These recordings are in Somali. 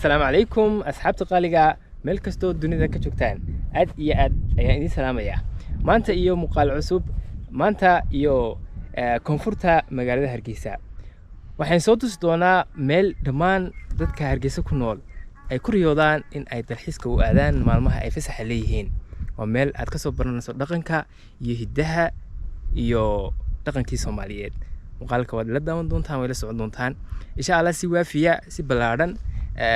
السلام عليكم أصحاب تقاليقا meel kastoo dunida ka joogtaan aad iyo aad ayaan idin salaamayaa maanta iyo muuqaal cusub maanta iyo koonfurta magaalada Hargeysa waxaan soo tusi doonaa meel dhammaan dadka Hargeysa ku nool ay ku riyoodaan in ay dalxiiska u aadaan maalmaha ay fasaxa leeyihiin waa meel aad ka soo baranayso dhaqanka iyo hidaha iyo dhaqankii Soomaaliyeed muuqaalka waad la daawan doontaan way la socon doontaan insha Allah si waafiya si balaaran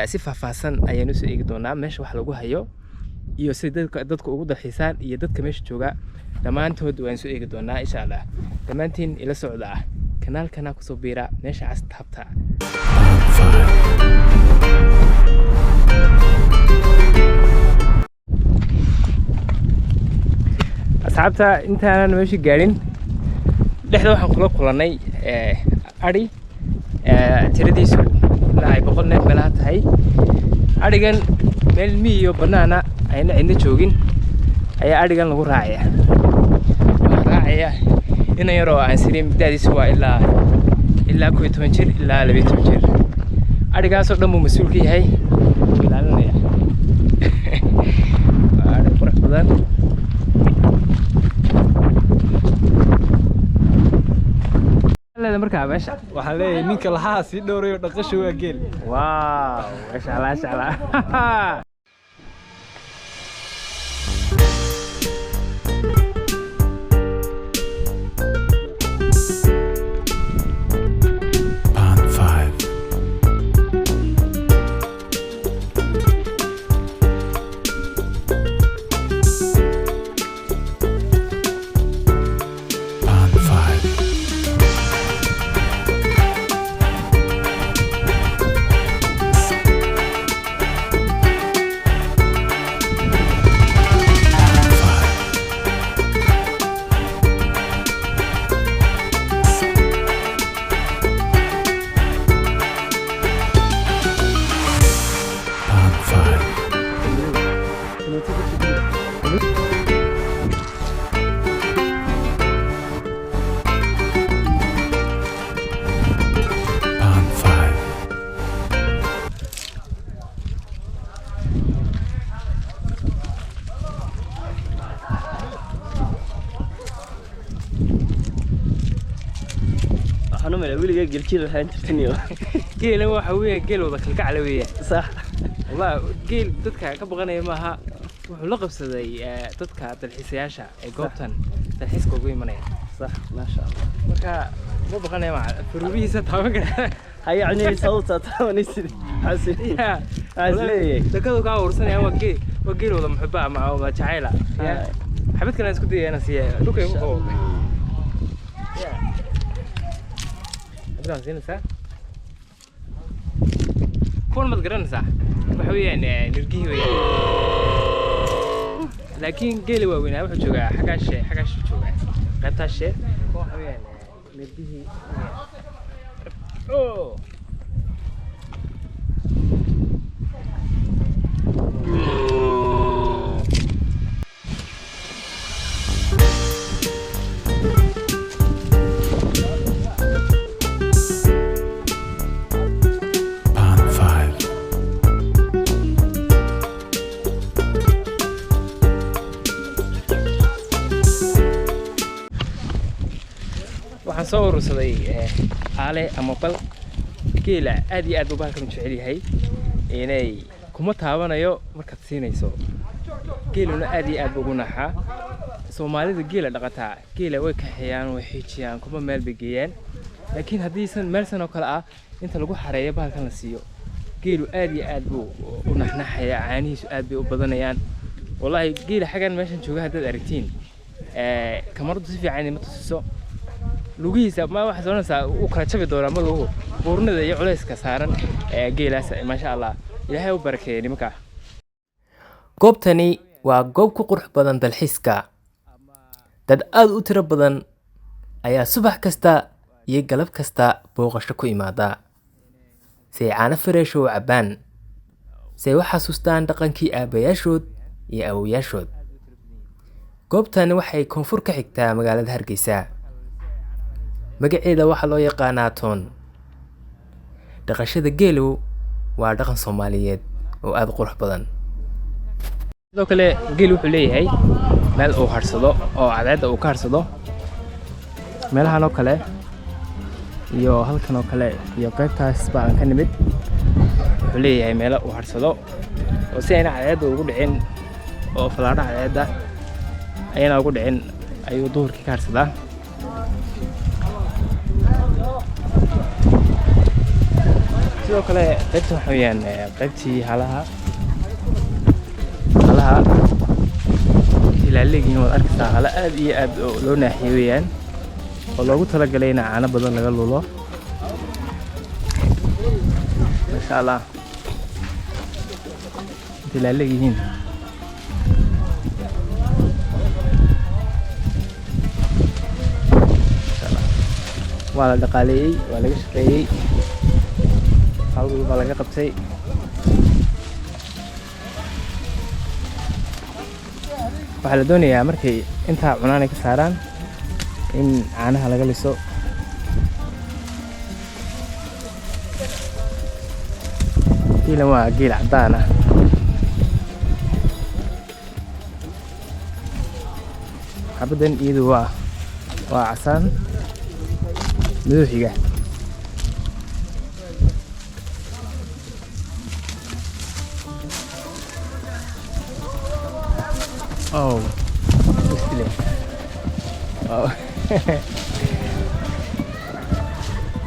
si faahfaahsan ayaan u soo eegi doonaa meesha wax lagu hayo iyo sida dadku ugu dalxiisaan iyo dadka meesha jooga dhamaantood waan soo eegi doonaa insha Allah dhamaantiin ila socda kanaalkana ku soo biira meesha asxaabta asxaabta intaan meesha gaarin dhexda waxaan kula kulanay ari tiradiisu ilaa 100 neef meelaha tahay arigan meel miyo banaana ayna cidna joogin ayaa arigan lagu raacaya in yaroo aan sirin midadiisu waa ilaa 12 jir ilaa 12 jir arigaas oo dhan uu mas'uul ka yahay ilaalinaya ari qurux badan markaa meesha waxaan leeyahay ninka lahaa si dhowrayo dhaqasho waa geel waaw masha Allah أنا من أقول لك قلت له هاي تفتني قيل هو حويه قيل وذاك الكعلوية صح والله قيل تدك كبغنا معها وحلقب سدي تدك الحسياشة جوبتن الحس كوجي مني صح ما شاء الله مركا مو بغنا مع فروبي ستاوك هاي يعني صوتها توني سيد حسين يا عزلي تكذو كاور سنة وقيل ولا محبة مع جعيلة حبيت كنا نسكت أنا سيا لوك يبغى زين صح كون ما تقرن صح وحوي نرجيه ويا لكن قيل وين أروح جوا حاجة جوا قطع الشيء كون حوي نرجيه أوه waxaan soo urursaday aale ama bal geela aad iyo aad u baalkan jecel yahay inay kuma taabanayo markaad siinayso geeluna aad iyo aad ugu naxaa Soomaalida geela dhaqataa geela way ka xiyaan way xiijiyaan kuma meel begeeyaan laakiin haddii san meel san oo kale ah inta lagu xareeyo baalkan la siiyo geelu aad iyo aad buu u naxnaxaya caanihiisu aad bay u badanayaan wallahi geela xagan meeshan jooga haddaad aragtiin kamaradu si fiican ma tusiso lugihiisa ma wax soonaysa uu kala jabi doona ma lugu buurnida iyo culayska saaran geelaas ma sha Allah ilaahay u barakeeyo nimanka goobtani waa goob ku qurux badan dalxiiska dad aad u tiro badan ayaa subax kasta iyo galab kasta booqasho ku imaada si caana fresh oo cabaan si wax xasuustaan dhaqankii aabayaashood iyo awooyaashood goobtani waxay koonfur ka xigtaa magaalada Hargeysa magaceeda waxa loo yaqaanaa toon dhaqashada geelu waa dhaqan Soomaaliyeed oo aad u qurux badan. sidoo kale geel wuxuu leeyahay meel uu harsado oo cadceedda uu ka harsado meelahan oo kale iyo halkan oo kale iyo qaybtaas baan ka nimid wuxuu leeyahay meel uu harsado oo si ayna cadceedda ugu dhicin oo falaadhaha cadceedda ayna ugu dhicin ayuu duhurkii ka harsadaa. sidoo kale qaybta waxa weeyaan qaybtii halaha ilaaligii waad arkaysaa hala aad iyo aad loo naaxiyay weeyaan oo loogu talagalay in caano badan laga lulo. masha Allah ilaaligiin waa la dhaqaaleeyay waa laga shaqeeyay hawlgii baa laga qabtay. waxaa la doonayaa markay intaa cunaan ay ka saaraan in caanaha laga liso. geelan waa geel cadaan ah. xabaddan iyadu waa casaan madaxiga. Oh, bisle. Oh.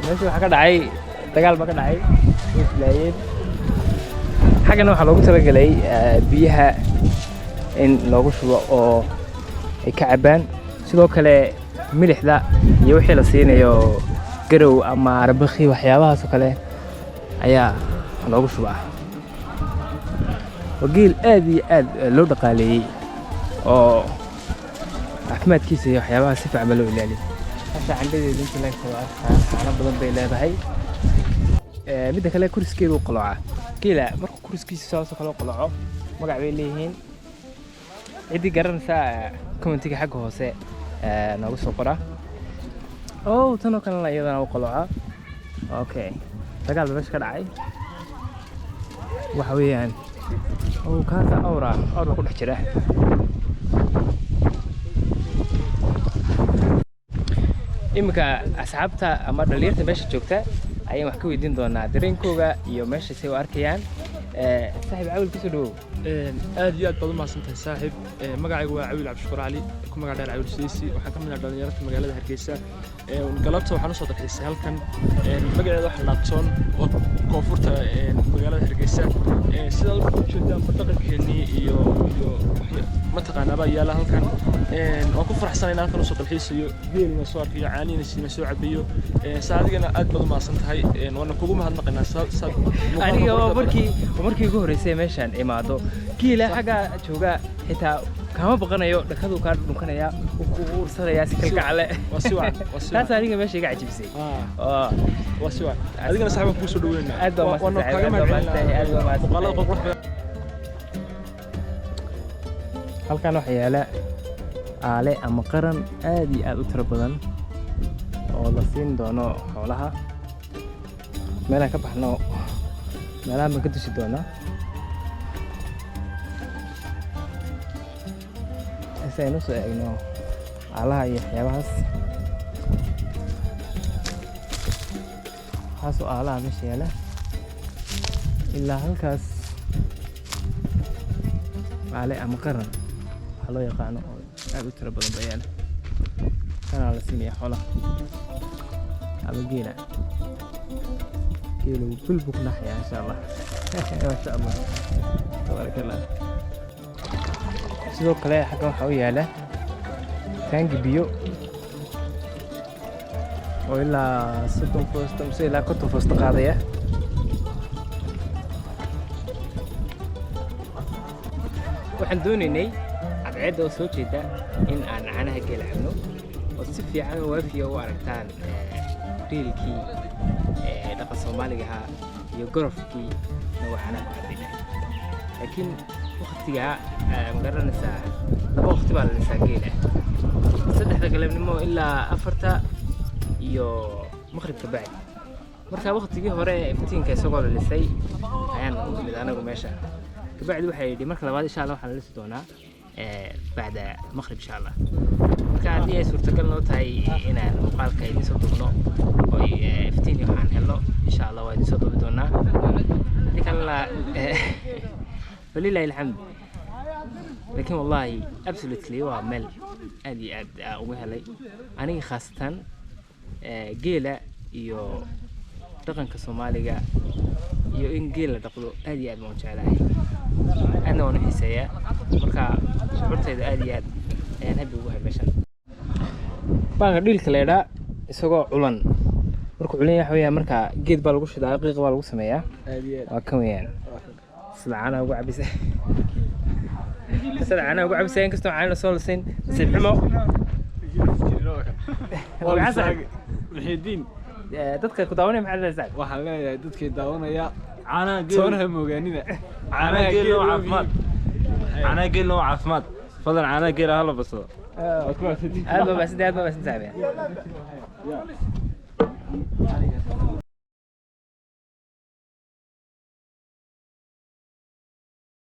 meesha waxa ka dhacay dagaal ba ka dhacay islaayeen. xagana waxa loogu talagalay biyaha in loogu shubo oo ay ka cabaan. sidoo kale milixda iyo wixii la siinayo garow ama arbakhi waxyaabahaas oo kale ayaa loogu shubaa. wageel aad iyo aad loo dhaqaaleeyay oo caafimaadkiisa iyo waxyaabaha si fiican loo ilaaliyo. hasa candhadeedu inta laga soo caano badan bay leedahay. midda kale kuriskeedu u qalooca. geela markuu kuriskiisa saas oo kale u qalooco magac bay leeyihiin. cidii garanaysaa commentiga xagga hoose noogu soo qora. tan oo kalena iyadana u qalooca. okay dagaal baa meesha ka dhacay. waxa weeyaan kaasa awra ku dhex jira. iminka asxaabta ama dhalinyarta meesha joogta ayaan wax ka weydiin doonaa dareenkooga iyo meesha say u arkayaan. saaxiib Cawil kusoo dhawow. aad iyo aad baad u mahadsantahay saaxiib. magacaygu waa Cawil Cabdishakuur Cali ku magac dheer Cawil Siisi. waxaan ka mid ah dhalinyarada magaalada Hargeysa. galabta waxaan u soo dalxiisay halkan magaceeda waxa laabtoon oo koonfurta magaalada Hargeysa. sidaad u jeedaan dhaqankeennii iyo mataqaanaa baa yaala halkan. waan ku faraxsanahay in halkan u soo dalxiisayo geelina soo arkayo caaniina siina soo cabayo. saadigana aad baad u mahadsantahay. waana kugu mahadnaqaynaa aniga markii ugu horeysay meeshaan imaado geela xagga jooga xitaa kama baqanayo dhakadu ka dhunkanaya ku ursanaya si kalgacal leh. taas aniga meesha iga cajibisay. waa si wacan adigana saaxiibaan kugu soo dhaweynaa. aad baa mahadsantahay. halkan waxa yaala aale ama qaran aad iyo aad u tiro badan oo la siin doono xoolaha. meelaan ka baxno meelahan baan ka dusi doonaa. si aynu soo eegno aalaha iyo waxyaabahaas. waxaasoo aalaha meesha yaala ilaa halkaas aale ama qaran waxaa loo yaqaano oo aad u tiro badan bayaan. kanaa la siinaya xoolaha ama geela. geelu bil buu ku naxayaa insha Allah. masha Allah tabarakallah. sidoo kale xagga waxaa u yaala taangi biyo oo ilaa 30 foosto mise ilaa 50 foosto qaadaya. waxaan doonaynay cadceedda oo soo jeeda in aan caanaha geela cabno oo si fiican waafiya u aragtaan dhiilkii dhaqan Soomaaliga ahaa iyo gorofkii waxaana ku cabayna. laakiin waqtiga magaranaysaa laba waqti baa la lisaa geela. 3 galabnimo ilaa 4 iyo maqribka bacdi marka waqtigii hore iftiinka isagoo la lisay ayaan u nimid anagu meesha kabacdi waxay yidhi marka labaad insha Allah waxaan la lisi doonaa bacda maqrib insha Allah marka haddii ay suurtagal noo tahay inaan muuqaalka idin soo duubno oo iftiin waxaan helno insha Allah waa idin soo duubi doonaa hadii kalena falilahi alxamd لكن والله absolutely وعمل أدي وهلي أنا خاصة جيلة يو دقن كسومالي يو إن جيلة دقلو أدي أد موجود عليه أنا ونحسيا مركا شعرت إذا أدي أد نبي وهاي مشان بان قديل كليدا إسقى علن مركو علن حويا مركا جيد بالغوش دقيقة بالغوش سمية وكميان سلعنا وعبسة سلعة أنا وقعد بسين كستو عنا صولسين بس الحمو وعسى الحين dadka ku daawanay maxaa la saar waxaan leeyahay dadkii daawanaya caanaha geel soo moogaanida caanaha geel oo caafimaad fadlan caanaha geel hala basado aad ba bas saabe